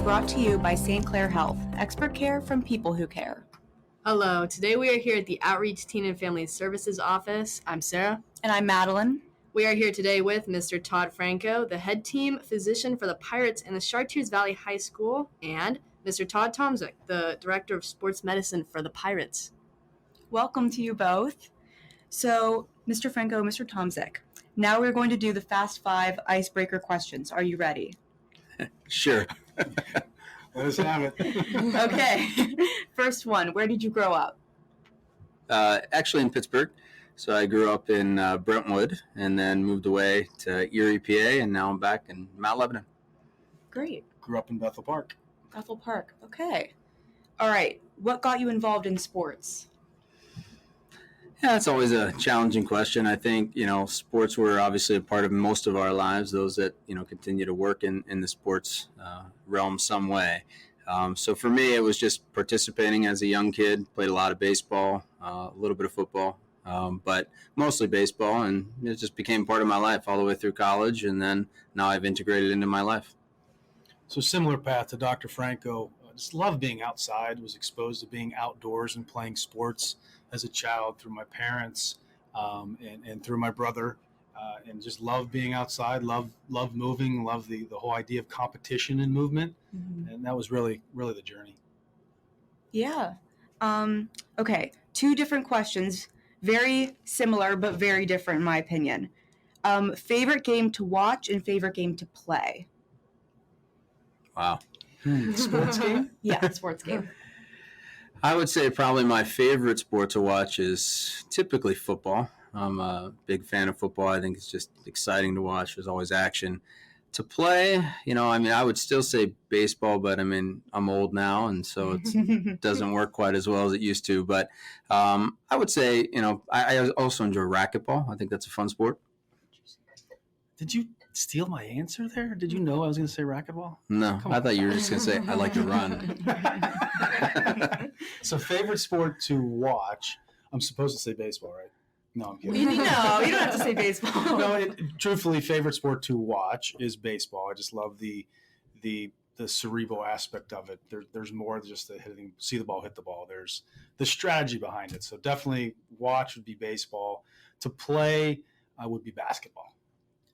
brought to you by St. Clair Health, expert care from people who care. Hello, today we are here at the Outreach Teen and Family Services office. I'm Sarah. And I'm Madeline. We are here today with Mr. Todd Franco, the head team physician for the Pirates in the Chartiers Valley High School, and Mr. Todd Tomzcyk, the director of sports medicine for the Pirates. Welcome to you both. So, Mr. Franco, Mr. Tomzcyk, now we're going to do the Fast 5 icebreaker questions. Are you ready? Sure. Let us have it. Okay. First one, where did you grow up? Actually in Pittsburgh. So I grew up in Brentwood and then moved away to Erie, PA, and now I'm back in Mount Lebanon. Great. Grew up in Bethel Park. Bethel Park. Okay. All right. What got you involved in sports? Yeah, it's always a challenging question. I think, sports were obviously a part of most of our lives, those that, continue to work in the sports realm some way. So for me, it was just participating as a young kid, played a lot of baseball, a little bit of football, but mostly baseball. And it just became part of my life all the way through college. And then now I've integrated it into my life. So similar path to Dr. Franco. I just loved being outside, was exposed to being outdoors and playing sports as a child through my parents and through my brother, and just love being outside, love moving, love the whole idea of competition and movement. Mm-hmm. And that was really the journey. Yeah. Okay. 2 different questions, very similar but very different in my opinion. Favorite game to watch and favorite game to play? Wow. Sports game? Yeah, sports game. I would say probably my favorite sport to watch is typically football. I'm a big fan of football. I think it's just exciting to watch. There's always action. To play, I would still say baseball, but I'm old now, and so it doesn't work quite as well as it used to. But I would say, I also enjoy racquetball. I think that's a fun sport. Did you steal my answer there? Did you know I was going to say racquetball? No, I thought you were just going to say I like to run. So favorite sport to watch, I'm supposed to say baseball, right? No, I'm kidding. No, you don't have to say baseball. No, truthfully, favorite sport to watch is baseball. I just love the cerebral aspect of it. There's more than just the hitting, see the ball, hit the ball. There's the strategy behind it. So definitely watch would be baseball. To play would be basketball.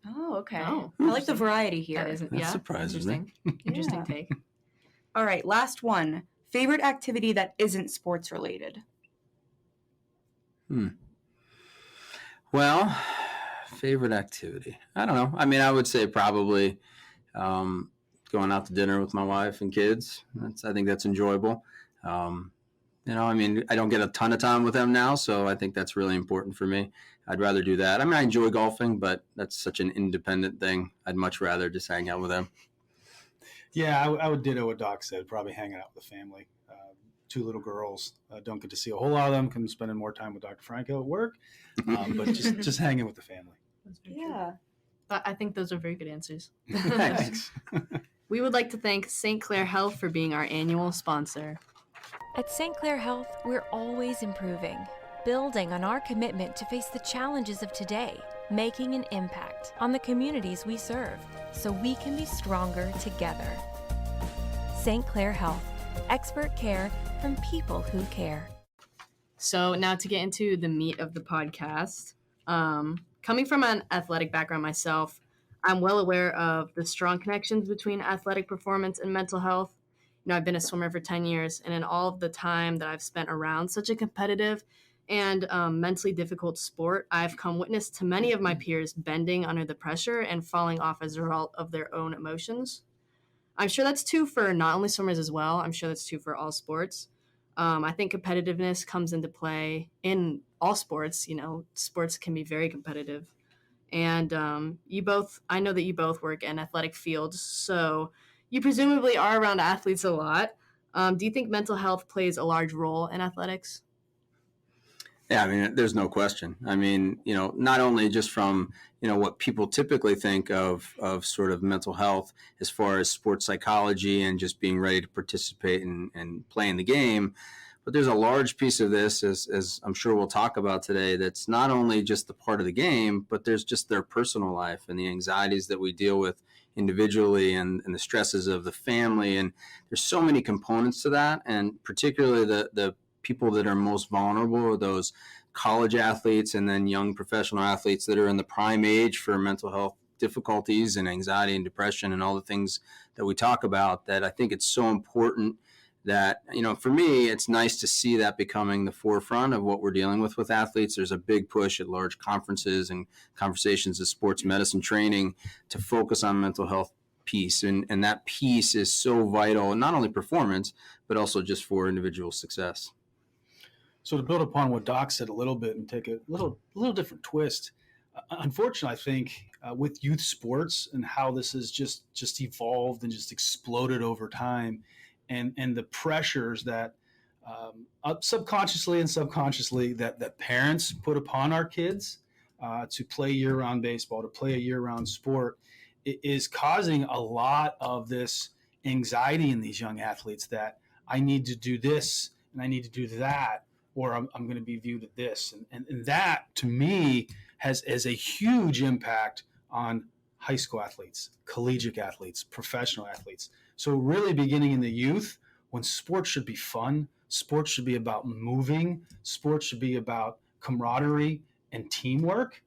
Oh, okay. Oh, I like the variety here. That surprises me. Interesting take. All right, last one. Favorite activity that isn't sports related? Well, favorite activity. I don't know. I would say probably going out to dinner with my wife and kids. I think that's enjoyable. I don't get a ton of time with them now, so I think that's really important for me. I'd rather do that. I enjoy golfing, but that's such an independent thing. I'd much rather just hang out with them. Yeah, I would ditto what Doc said, probably hanging out with the family. 2 little girls. Don't get to see a whole lot of them. I'm spending more time with Dr. Franco at work, but just hanging with the family. Yeah. I think those are very good answers. Thanks. We would like to thank St. Clair Health for being our annual sponsor. At St. Clair Health, we're always improving, building on our commitment to face the challenges of today, making an impact on the communities we serve so we can be stronger together. St. Clair Health, expert care from people who care. So now to get into the meat of the podcast. Coming from an athletic background myself, I'm well aware of the strong connections between athletic performance and mental health. I've been a swimmer for 10 years, and in all of the time that I've spent around such a competitive and mentally difficult sport, I've come witness to many of my peers bending under the pressure and falling off as a result of their own emotions. I'm sure that's true for not only swimmers as well. I'm sure that's true for all sports. I think competitiveness comes into play in all sports. Sports can be very competitive. And I know that you both work in athletic fields, so you presumably are around athletes a lot. Do you think mental health plays a large role in athletics? Yeah, there's no question. Not only just from, what people typically think of sort of mental health as far as sports psychology and just being ready to participate and playing the game, but there's a large piece of this, as I'm sure we'll talk about today, that's not only just the part of the game, but there's just their personal life and the anxieties that we deal with, individually and the stresses of the family. And there's so many components to that. And particularly the people that are most vulnerable are those college athletes and then young professional athletes that are in the prime age for mental health difficulties and anxiety and depression and all the things that we talk about, that I think it's so important that, for me, it's nice to see that becoming the forefront of what we're dealing with athletes. There's a big push at large conferences and conversations of sports medicine training to focus on mental health piece. And that piece is so vital, not only performance, but also just for individual success. So to build upon what Doc said a little bit and take a little different twist, unfortunately, I think with youth sports and how this has just evolved and just exploded over time, and the pressures that subconsciously and subconsciously that parents put upon our kids to play year-round baseball, to play a year-round sport, is causing a lot of this anxiety in these young athletes that I need to do this and I need to do that, or I'm going to be viewed at this. And that, to me, has a huge impact on high school athletes, collegiate athletes, professional athletes. So really beginning in the youth, when sports should be fun, sports should be about moving, sports should be about camaraderie and teamwork.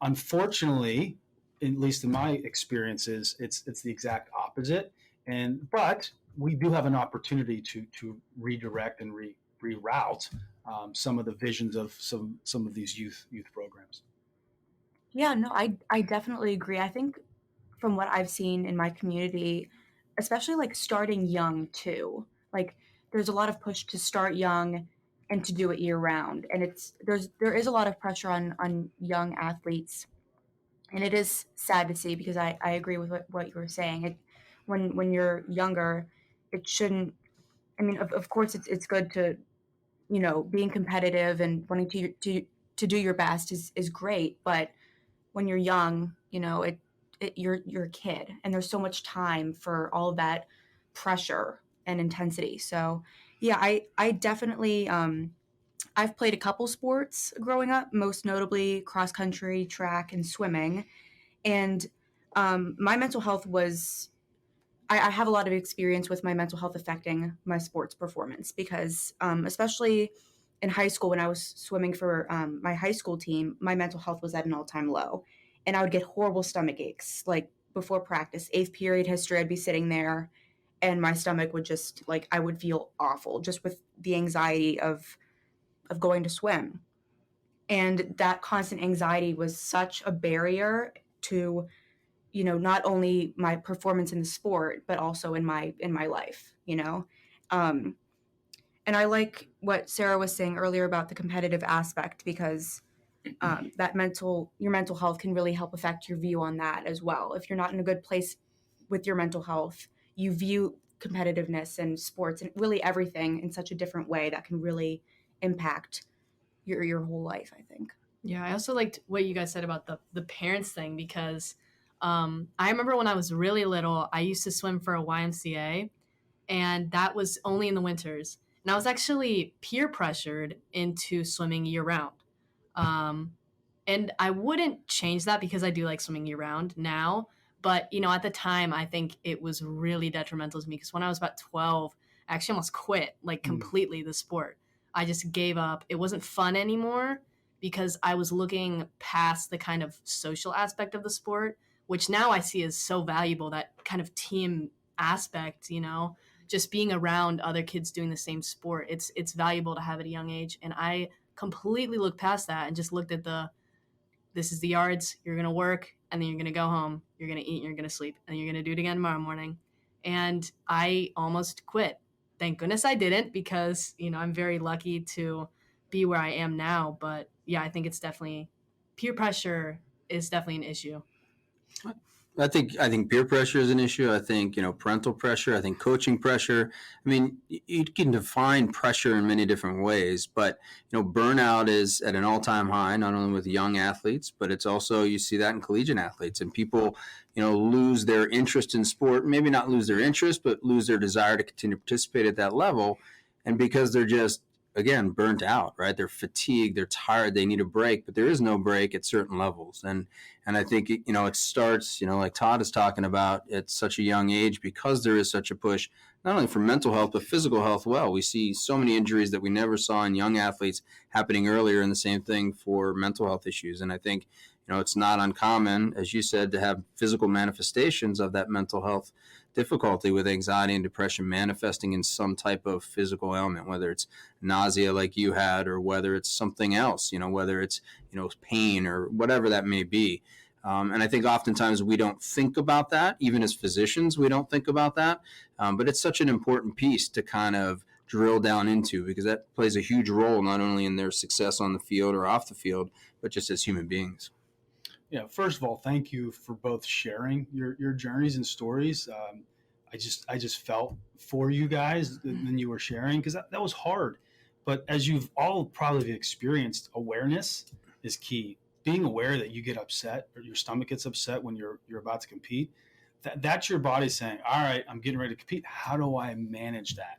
Unfortunately, at least in my experiences, it's the exact opposite. But we do have an opportunity to redirect and reroute some of the visions of some of these youth programs. Yeah, no, I definitely agree. I think from what I've seen in my community, especially like starting young too, like there's a lot of push to start young and to do it year round. And there is a lot of pressure on young athletes. And it is sad to see, because I agree with what you were saying. When you're younger, it shouldn't, I mean, of course it's good to, being competitive and wanting to do your best is great. But when you're young, you're a kid, and there's so much time for all of that pressure and intensity. So yeah, I definitely, I've played a couple sports growing up, most notably cross country, track, and swimming. And my mental health was, I have a lot of experience with my mental health affecting my sports performance, because especially in high school, when I was swimming for my high school team, my mental health was at an all-time low. And I would get horrible stomach aches, like before practice, 8th period history, I'd be sitting there and my stomach would just, like, I would feel awful just with the anxiety of going to swim. And that constant anxiety was such a barrier to, not only my performance in the sport, but also in my life, and I like what Sarah was saying earlier about the competitive aspect, because your mental health can really help affect your view on that as well. If you're not in a good place with your mental health, you view competitiveness and sports and really everything in such a different way that can really impact your whole life, I think. Yeah, I also liked what you guys said about the parents thing, because I remember when I was really little, I used to swim for a YMCA, and that was only in the winters. And I was actually peer pressured into swimming year round. And I wouldn't change that, because I do like swimming year round now. But, at the time, I think it was really detrimental to me, because when I was about 12, I actually almost quit, like completely, the sport. I just gave up. It wasn't fun anymore, because I was looking past the kind of social aspect of the sport, which now I see as so valuable, that kind of team aspect, just being around other kids doing the same sport. It's valuable to have at a young age. And I completely looked past that and just looked at this is the yards, you're going to work, and then you're going to go home, you're going to eat, and you're going to sleep, and you're going to do it again tomorrow morning. And I almost quit. Thank goodness I didn't, because, I'm very lucky to be where I am now. But yeah, I think it's definitely, peer pressure is definitely an issue. I think peer pressure is an issue. I think, parental pressure. I think coaching pressure. I mean, you can define pressure in many different ways, but, burnout is at an all-time high, not only with young athletes, but it's also, you see that in collegiate athletes, and people, lose their interest in sport, maybe not lose their interest, but lose their desire to continue to participate at that level. And because they're just again, burnt out, right? They're fatigued, they're tired, they need a break, but there is no break at certain levels. And I think, it starts, like Todd is talking about at such a young age, because there is such a push, not only for mental health, but physical health. Well, we see so many injuries that we never saw in young athletes happening earlier, and the same thing for mental health issues. And I think, it's not uncommon, as you said, to have physical manifestations of that mental health difficulty, with anxiety and depression manifesting in some type of physical ailment, whether it's nausea like you had, or whether it's something else, whether it's, pain or whatever that may be. And I think oftentimes we don't think about that, even as physicians, we don't think about that. But it's such an important piece to kind of drill down into, because that plays a huge role, not only in their success on the field or off the field, but just as human beings. Yeah, first of all, thank you for both sharing your journeys and stories. I just felt for you guys when you were sharing, because that was hard. But as you've all probably experienced, awareness is key. Being aware that you get upset, or your stomach gets upset when you're about to compete, that's your body saying, all right, I'm getting ready to compete. How do I manage that?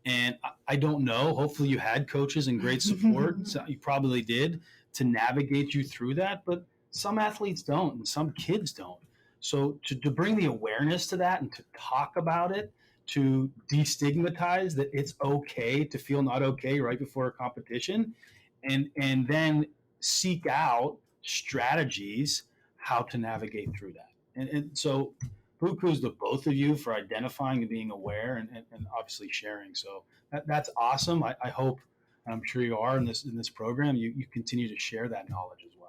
And I don't know. Hopefully you had coaches and great support. So you probably did, to navigate you through that. But some athletes don't, and some kids don't. So to bring the awareness to that, and to talk about it, to destigmatize that it's okay to feel not okay right before a competition, and then seek out strategies how to navigate through that. And so kudos to both of you for identifying and being aware, and obviously sharing. So that's awesome. I hope, and I'm sure you are in this program, you continue to share that knowledge as well.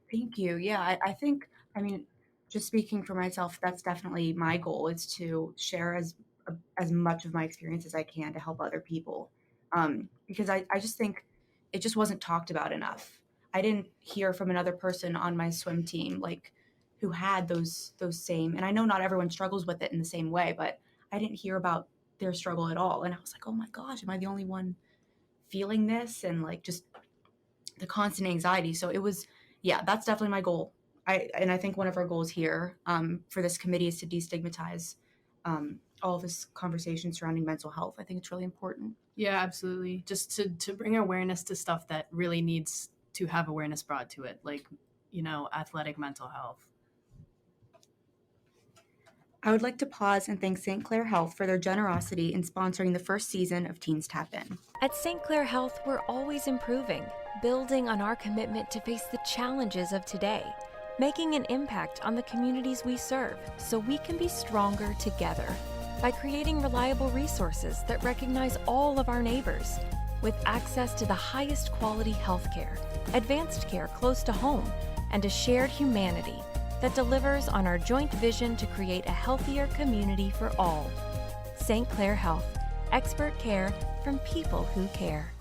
Thank you. Yeah, I think, just speaking for myself, that's definitely my goal, is to share as much of my experience as I can to help other people. Because I just think it just wasn't talked about enough. I didn't hear from another person on my swim team, like, who had those same, and I know not everyone struggles with it in the same way, but I didn't hear about their struggle at all. And I was like, oh my gosh, am I the only one feeling this? And like, just the constant anxiety. So it was, yeah, that's definitely my goal. I think one of our goals here for this committee is to destigmatize all of this conversation surrounding mental health. I think it's really important. Yeah, absolutely. Just to bring awareness to stuff that really needs to have awareness brought to it, like, athletic mental health. I would like to pause and thank St. Clair Health for their generosity in sponsoring the first season of Teens Tap In. At St. Clair Health, we're always improving, building on our commitment to face the challenges of today, making an impact on the communities we serve so we can be stronger together. By creating reliable resources that recognize all of our neighbors, with access to the highest quality healthcare, advanced care close to home, and a shared humanity that delivers on our joint vision to create a healthier community for all. St. Clair Health, expert care from people who care.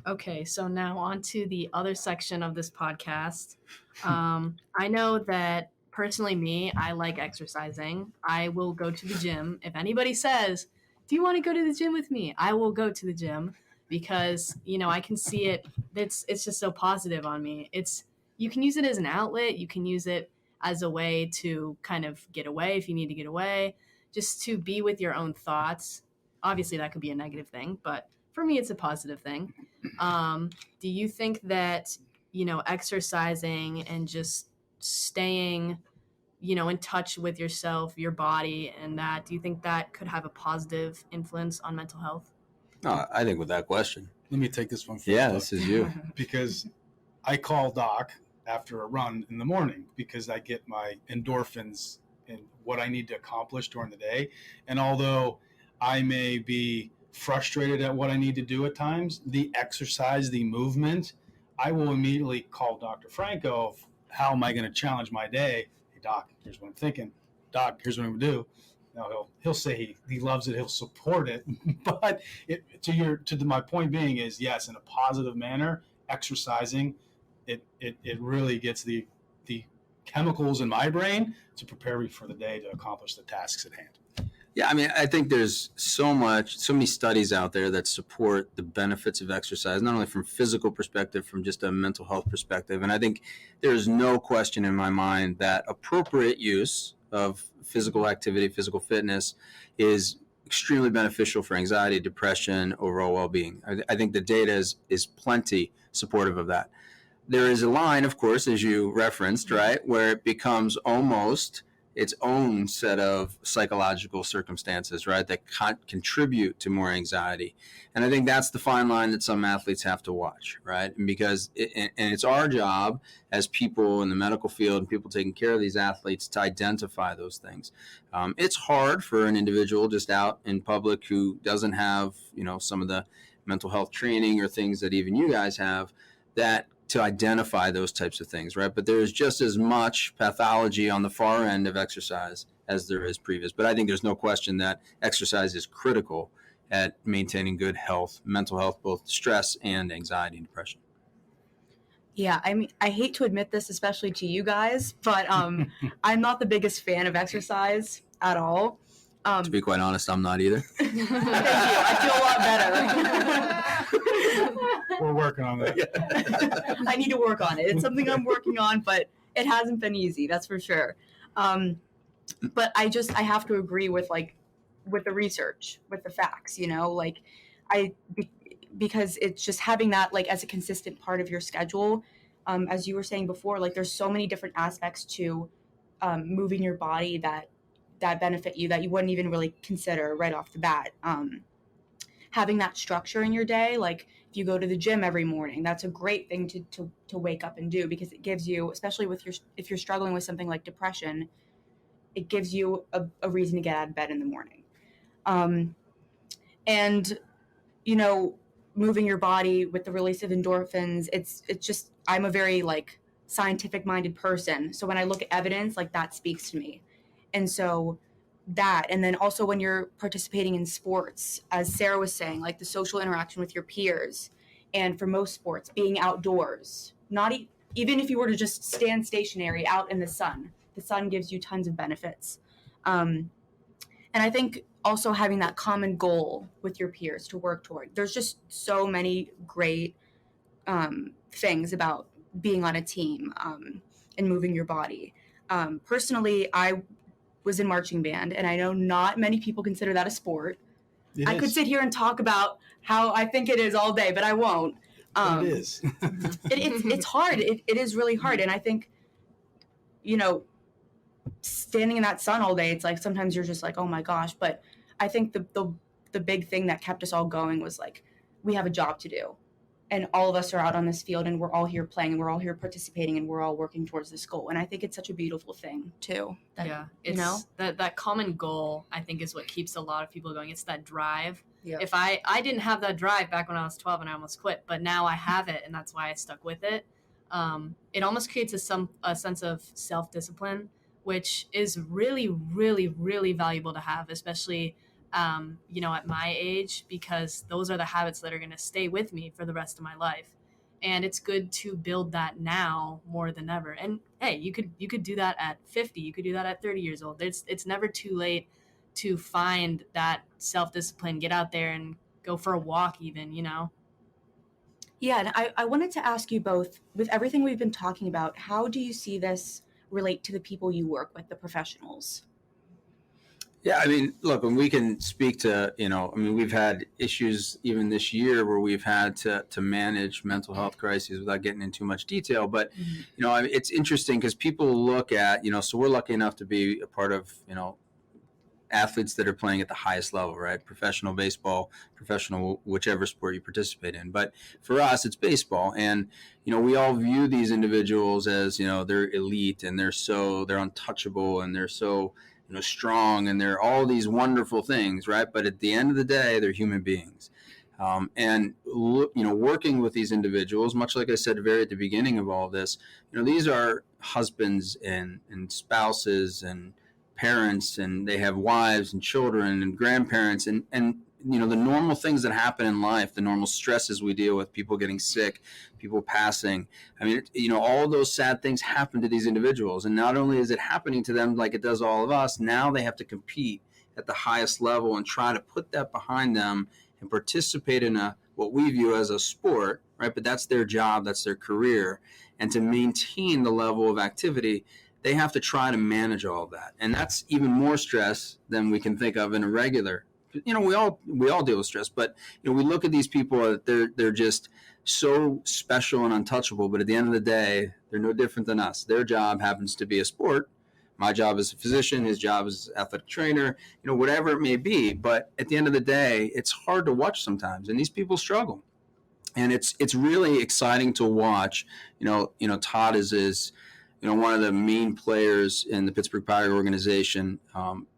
Okay, so now on to the other section of this podcast. I know that personally, me, I like exercising. I will go to the gym. If anybody says, do you want to go to the gym with me? I will go to the gym, because, I can see it. It's just so positive on me. You can use it as an outlet. You can use it as a way to kind of get away if you need to get away, just to be with your own thoughts. Obviously, that could be a negative thing, but for me, it's a positive thing. Do you think that, exercising and just staying, in touch with yourself, your body, and that, do you think that could have a positive influence on mental health? No, I think with that question. Let me take this one first. Yeah, this is you. Because I call Doc after a run in the morning, because I get my endorphins and what I need to accomplish during the day. And although I may be frustrated at what I need to do at times, the exercise, the movement, I will immediately call Dr. Franco of how am I going to challenge my day. Hey, Doc, here's what I'm thinking. Doc, here's what I'm going to do. Now he'll say he loves it, he'll support it, but my point being is, yes, in a positive manner, exercising, it really gets the chemicals in my brain to prepare me for the day to accomplish the tasks at hand. Yeah, I think there's so many studies out there that support the benefits of exercise, not only from physical perspective, from just a mental health perspective. And I think there's no question in my mind that appropriate use of physical activity, physical fitness, is extremely beneficial for anxiety, depression, overall well-being. I think the data is plenty supportive of that. There is a line, of course, as you referenced, right, where it becomes almost its own set of psychological circumstances, right, that contribute to more anxiety. And I think that's the fine line that some athletes have to watch, right? And because it's our job as people in the medical field and people taking care of these athletes to identify those things. It's hard for an individual just out in public who doesn't have, some of the mental health training or things that even you guys have, that to identify those types of things, right? But there is just as much pathology on the far end of exercise as there is previous. But I think there's no question that exercise is critical at maintaining good health, mental health, both stress and anxiety and depression. Yeah, I mean, I hate to admit this, especially to you guys, but I'm not the biggest fan of exercise at all. To be quite honest, I'm not either. Thank you. I feel a lot better. We're working on that. I need to work on it. It's something I'm working on, but it hasn't been easy, that's for sure. But I have to agree with the research, with the facts, because it's just having that as a consistent part of your schedule. As you were saying before, there's so many different aspects to moving your body that benefit you that you wouldn't even really consider right off the bat. Having that structure in your day, if you go to the gym every morning, that's a great thing to wake up and do, because it gives you, especially if you're struggling with something like depression, it gives you a reason to get out of bed in the morning. And moving your body with the release of endorphins, it's just, I'm a very scientific minded person, so when I look at evidence, that speaks to me. And so that, and then also when you're participating in sports, as Sarah was saying, the social interaction with your peers, and for most sports, being outdoors, not even if you were to just stand stationary out in the sun gives you tons of benefits. And I think also having that common goal with your peers to work toward. There's just so many great things about being on a team and moving your body. Personally, I was in marching band, and I know not many people consider that a sport. I could sit here and talk about how I think it is all day, but I won't. It is. It's hard. It is really hard. And I think, standing in that sun all day, it's sometimes you're just oh my gosh. But I think the big thing that kept us all going was we have a job to do. And all of us are out on this field, and we're all here playing, and we're all here participating, and we're all working towards this goal. And I think it's such a beautiful thing too. That common goal, I think, is what keeps a lot of people going. It's that drive. Yeah. If I didn't have that drive back when I was 12 and I almost quit, but now I have it, and that's why I stuck with it. It almost creates a sense of self-discipline, which is really, really, really valuable to have, especially at my age, because those are the habits that are going to stay with me for the rest of my life. And it's good to build that now more than ever. And hey, you could do that at 50, you could do that at 30 years old. It's never too late to find that self-discipline, get out there and go for a walk even, Yeah, and I wanted to ask you both, with everything we've been talking about, how do you see this relate to the people you work with, the professionals? Yeah, I mean, look, when we can speak to, we've had issues even this year where we've had to manage mental health crises without getting into too much detail. But, it's interesting because people look at, so we're lucky enough to be a part of, athletes that are playing at the highest level, right? Professional baseball, professional, whichever sport you participate in. But for us, it's baseball. And, we all view these individuals as, they're elite, and they're untouchable, and they're so, strong, and they're all these wonderful things, right? But at the end of the day, they're human beings. And working with these individuals, much like I said very at the beginning of all this, these are husbands and spouses and parents, and they have wives and children and grandparents, and the normal things that happen in life, the normal stresses we deal with, people getting sick, people passing. I mean, all those sad things happen to these individuals. And not only is it happening to them like it does all of us, now they have to compete at the highest level and try to put that behind them and participate in what we view as a sport, right? But that's their job, that's their career. And to maintain the level of activity, they have to try to manage all of that. And that's even more stress than we can think of in a regular we all deal with stress, but we look at these people, they're just so special and untouchable, but at the end of the day, they're no different than us. Their job happens to be a sport. My job is a physician, his job is athletic trainer, whatever it may be. But at the end of the day, it's hard to watch sometimes, and these people struggle. And it's really exciting to watch. Todd is one of the main players in the Pittsburgh Pirates organization,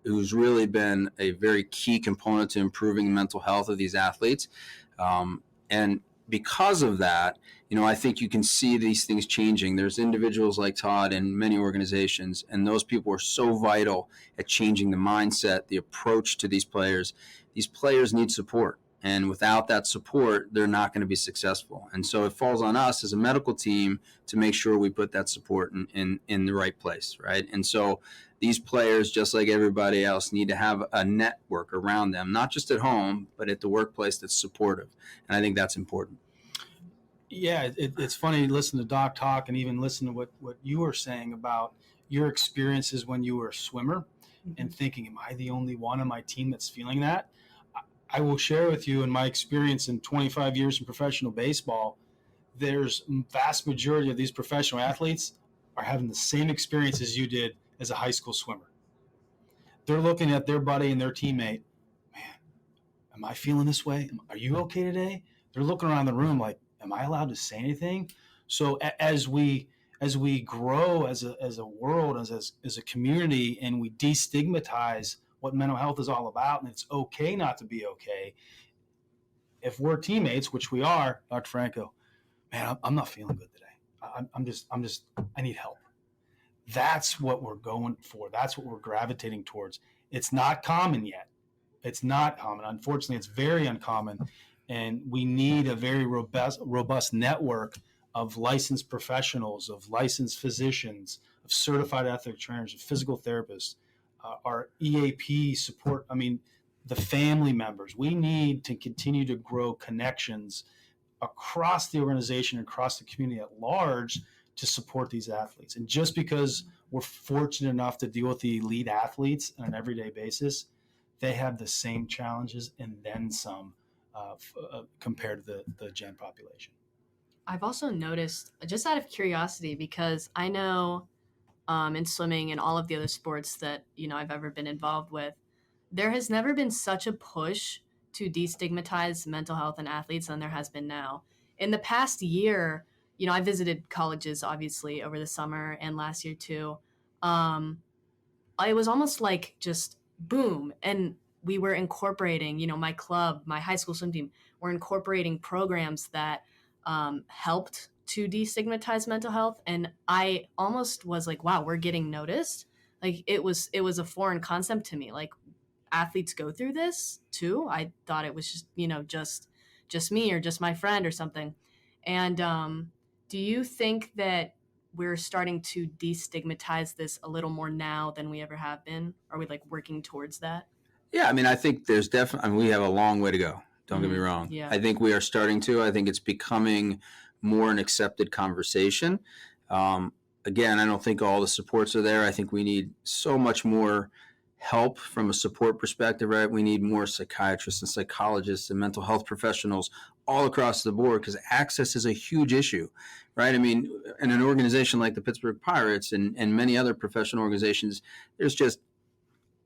who's really been a very key component to improving the mental health of these athletes. And because of that, I think you can see these things changing. There's individuals like Todd in many organizations, and those people are so vital at changing the mindset, the approach to these players. These players need support. And without that support, they're not going to be successful. And so it falls on us as a medical team to make sure we put that support in the right place, right? And so these players, just like everybody else, need to have a network around them, not just at home, but at the workplace that's supportive. And I think that's important. Yeah, it's funny to listen to Doc talk and even listen to what you were saying about your experiences when you were a swimmer and thinking, am I the only one on my team that's feeling that? I will share with you in my experience in 25 years in professional baseball, there's vast majority of these professional athletes are having the same experience as you did as a high school swimmer. They're looking at their buddy and their teammate, man, am I feeling this way? Are you okay today? They're looking around the room like, am I allowed to say anything? So as we grow as a world, as a community, and we destigmatize what mental health is all about, and it's okay not to be okay. If we're teammates, which we are, Dr. Franco, man, I'm not feeling good today. I need help. That's what we're going for. That's what we're gravitating towards. It's not common yet. It's not common. Unfortunately, it's very uncommon. And we need a very robust network of licensed professionals, of licensed physicians, of certified athletic trainers, of physical therapists, our EAP support. I mean, the family members. We need to continue to grow connections across the organization, across the community at large to support these athletes. And just because we're fortunate enough to deal with the elite athletes on an everyday basis, they have the same challenges and then some compared to the gen population. I've also noticed, just out of curiosity, because I know in swimming and all of the other sports that I've ever been involved with, there has never been such a push to destigmatize mental health in athletes than there has been now. In the past year, I visited colleges obviously over the summer and last year too. It was almost like just boom, and we were incorporating, my club, my high school swim team, were incorporating programs that helped to destigmatize mental health. And I almost was like, wow, we're getting noticed. Like it was a foreign concept to me. Like athletes go through this too. I thought it was just me or just my friend or something. And do you think that we're starting to destigmatize this a little more now than we ever have been? Are we like working towards that? Yeah, I mean, I think there's definitely, we have a long way to go. Don't get me wrong. Yeah. I think we are starting to. I think it's becoming more an accepted conversation. Again, I don't think all the supports are there. I think we need so much more help from a support perspective, right? We need more psychiatrists and psychologists and mental health professionals all across the board because access is a huge issue, right? I mean, in an organization like the Pittsburgh Pirates and many other professional organizations, there's just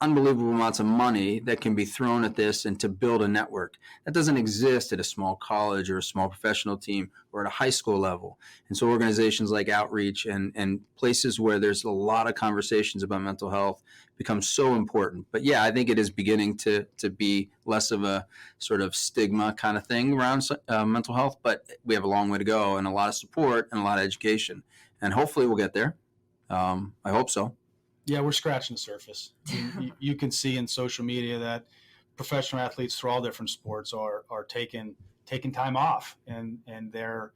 unbelievable amounts of money that can be thrown at this and to build a network that doesn't exist at a small college or a small professional team or at a high school level. And so organizations like Outreach and places where there's a lot of conversations about mental health become so important. But yeah, I think it is beginning to be less of a sort of stigma kind of thing around mental health, but we have a long way to go and a lot of support and a lot of education. And hopefully we'll get there. I hope so. Yeah, we're scratching the surface. You can see in social media that professional athletes through all different sports are taking time off, and they're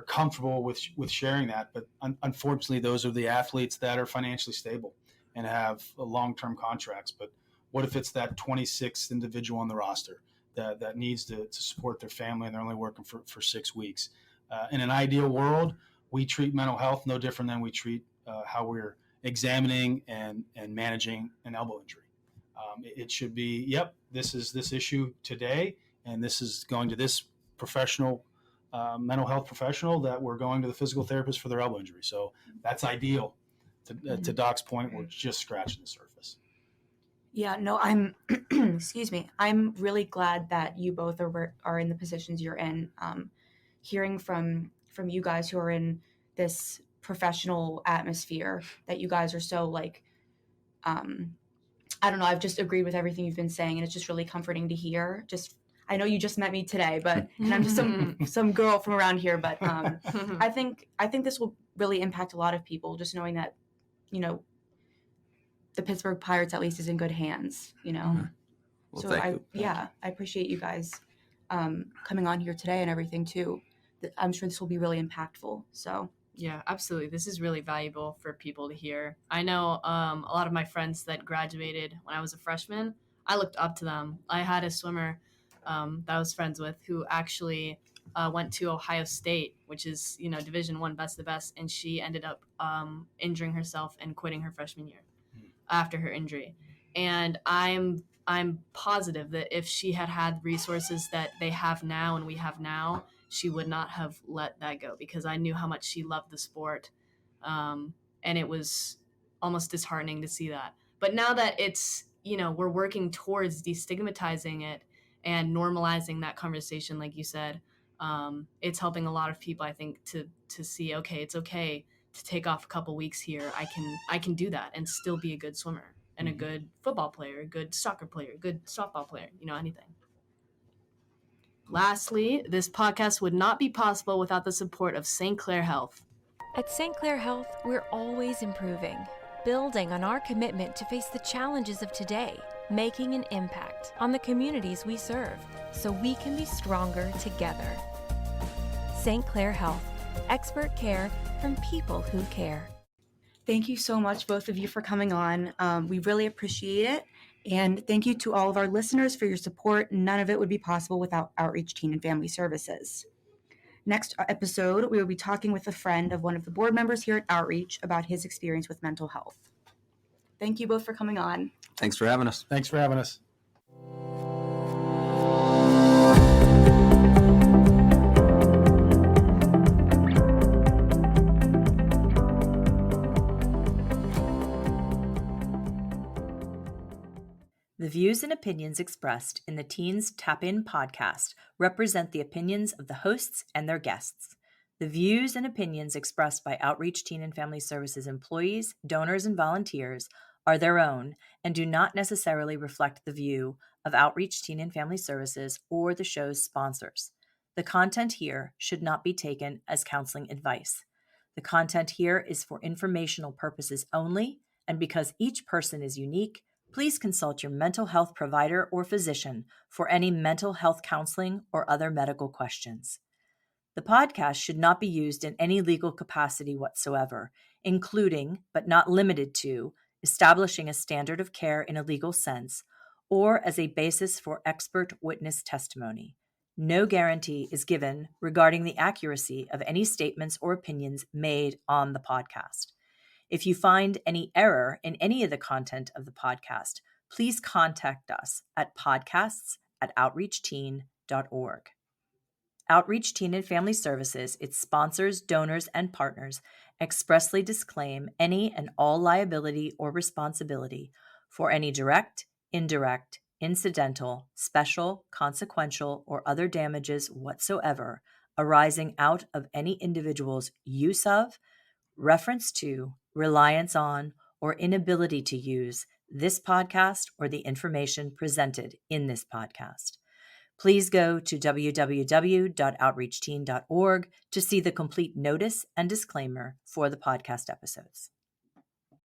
comfortable with sharing that. But unfortunately, those are the athletes that are financially stable and have long-term contracts. But what if it's that 26th individual on the roster that needs to support their family and they're only working for 6 weeks? In an ideal world, we treat mental health no different than we treat how we're examining and managing an elbow injury. It should be, yep, this is this issue today, and this is going to this professional, mental health professional that we're going to the physical therapist for their elbow injury. So that's ideal. To Doc's point, we're just scratching the surface. Yeah, no, I'm, excuse me. I'm really glad that you both are in the positions you're in. Hearing from you guys who are in this professional atmosphere, that you guys are so like, I don't know. I've just agreed with everything you've been saying, and it's just really comforting to hear. I know you just met me today, but and I'm just some girl from around here, but I think this will really impact a lot of people. Just knowing that, the Pittsburgh Pirates at least is in good hands. Well, So thank you. I appreciate you guys coming on here today and everything too. I'm sure this will be really impactful. So. Yeah, absolutely. This is really valuable for people to hear. I know a lot of my friends that graduated when I was a freshman, I looked up to them. I had a swimmer that I was friends with who actually went to Ohio State, which is, Division I, best of the best, and she ended up injuring herself and quitting her freshman year after her injury. And I'm positive that if she had had resources that they have now and we have now, she would not have let that go, because I knew how much she loved the sport. And it was almost disheartening to see that. But now that it's, we're working towards destigmatizing it and normalizing that conversation, like you said, it's helping a lot of people, I think, to see, okay, it's okay to take off a couple weeks here. I can do that and still be a good swimmer and a good football player, a good soccer player, a good softball player, anything. Lastly, this podcast would not be possible without the support of St. Clair Health. At St. Clair Health, we're always improving, building on our commitment to face the challenges of today, making an impact on the communities we serve, so we can be stronger together. St. Clair Health, expert care from people who care. Thank you so much, both of you, for coming on. We really appreciate it. And thank you to all of our listeners for your support. None of it would be possible without Outreach Teen and Family Services. Next episode, we will be talking with a friend of one of the board members here at Outreach about his experience with mental health. Thank you both for coming on. Thanks for having us. Thanks for having us. The views and opinions expressed in the Teens Tap In podcast represent the opinions of the hosts and their guests. The views and opinions expressed by Outreach Teen and Family Services employees, donors, and volunteers are their own and do not necessarily reflect the view of Outreach Teen and Family Services or the show's sponsors. The content here should not be taken as counseling advice. The content here is for informational purposes only, and because each person is unique, please consult your mental health provider or physician for any mental health counseling or other medical questions. The podcast should not be used in any legal capacity whatsoever, including, but not limited to, establishing a standard of care in a legal sense, or as a basis for expert witness testimony. No guarantee is given regarding the accuracy of any statements or opinions made on the podcast. If you find any error in any of the content of the podcast, please contact us at podcasts@outreachteen.org. Outreach Teen and Family Services, its sponsors, donors, and partners expressly disclaim any and all liability or responsibility for any direct, indirect, incidental, special, consequential, or other damages whatsoever arising out of any individual's use of, reference to, reliance on, or inability to use this podcast or the information presented in this podcast. Please go to www.outreachteen.org to see the complete notice and disclaimer for the podcast episodes.